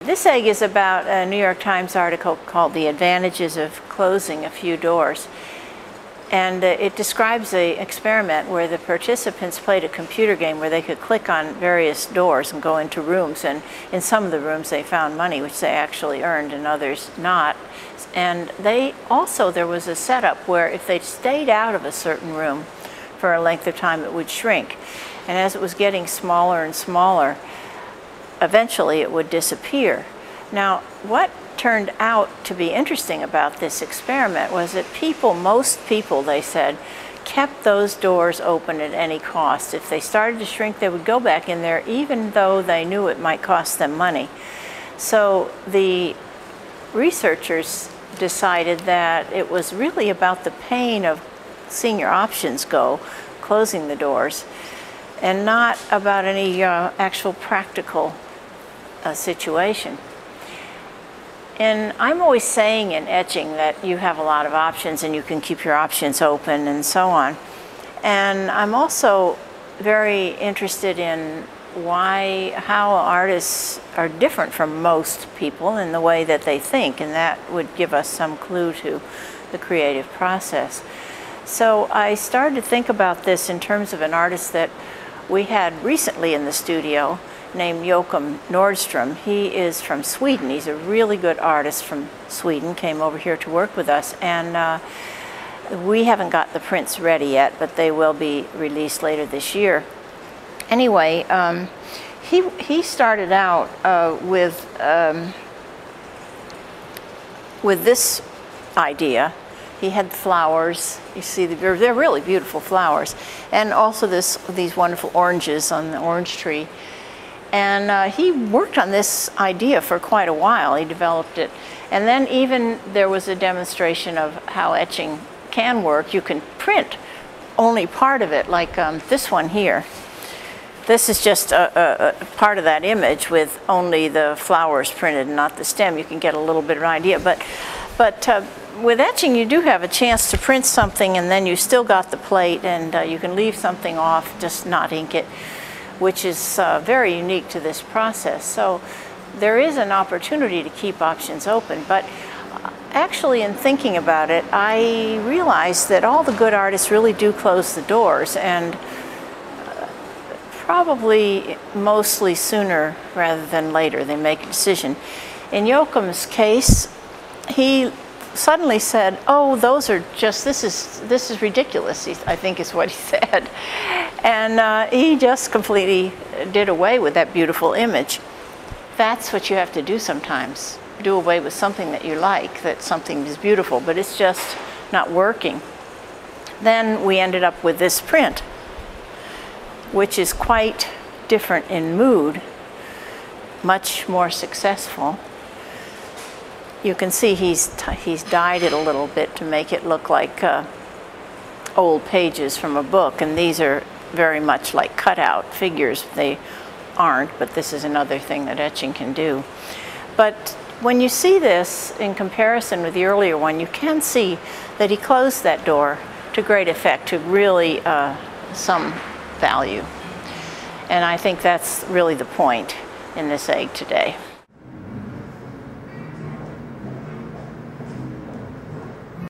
This egg is about a New York Times article called "The Advantages of Closing a Few Doors." And it describes an experiment where the participants played a computer game where they could click on various doors and go into rooms. And in some of the rooms they found money, which they actually earned, and others not. And there was a setup where if they stayed out of a certain room for a length of time, it would shrink. And as it was getting smaller and smaller, eventually it would disappear. Now, what turned out to be interesting about this experiment was that most people, they said, kept those doors open at any cost. If they started to shrink, they would go back in there even though they knew it might cost them money. So the researchers decided that it was really about the pain of seeing your options go, closing the doors, and not about any actual practical situation. And I'm always saying in etching that you have a lot of options and you can keep your options open and so on. And I'm also very interested in how artists are different from most people in the way that they think, and that would give us some clue to the creative process. So I started to think about this in terms of an artist that we had recently in the studio named Jockum Nordstrom. He is from Sweden. He's a really good artist from Sweden, came over here to work with us, and we haven't got the prints ready yet, but they will be released later this year. Anyway, he started out with this idea. He had flowers. You see, they're really beautiful flowers, and also these wonderful oranges on the orange tree. And he worked on this idea for quite a while. He developed it. And then even there was a demonstration of how etching can work. You can print only part of it, like this one here. This is just a part of that image with only the flowers printed and not the stem. You can get a little bit of an idea. But with etching, you do have a chance to print something, and then you still got the plate, and you can leave something off, just not ink it, which is very unique to this process. So there is an opportunity to keep options open, but actually in thinking about it, I realized that all the good artists really do close the doors, and probably mostly sooner rather than later they make a decision. In Jockum's case, he suddenly said, "Oh, this is ridiculous," I think is what he said. And he just completely did away with that beautiful image. That's what you have to do sometimes. Do away with something that you like, that something is beautiful, but it's just not working. Then we ended up with this print, which is quite different in mood, much more successful. You can see he's dyed it a little bit to make it look like old pages from a book, and these are very much like cutout figures. They aren't, but this is another thing that etching can do. But when you see this in comparison with the earlier one, you can see that he closed that door to great effect, to really some value. And I think that's really the point in this egg today.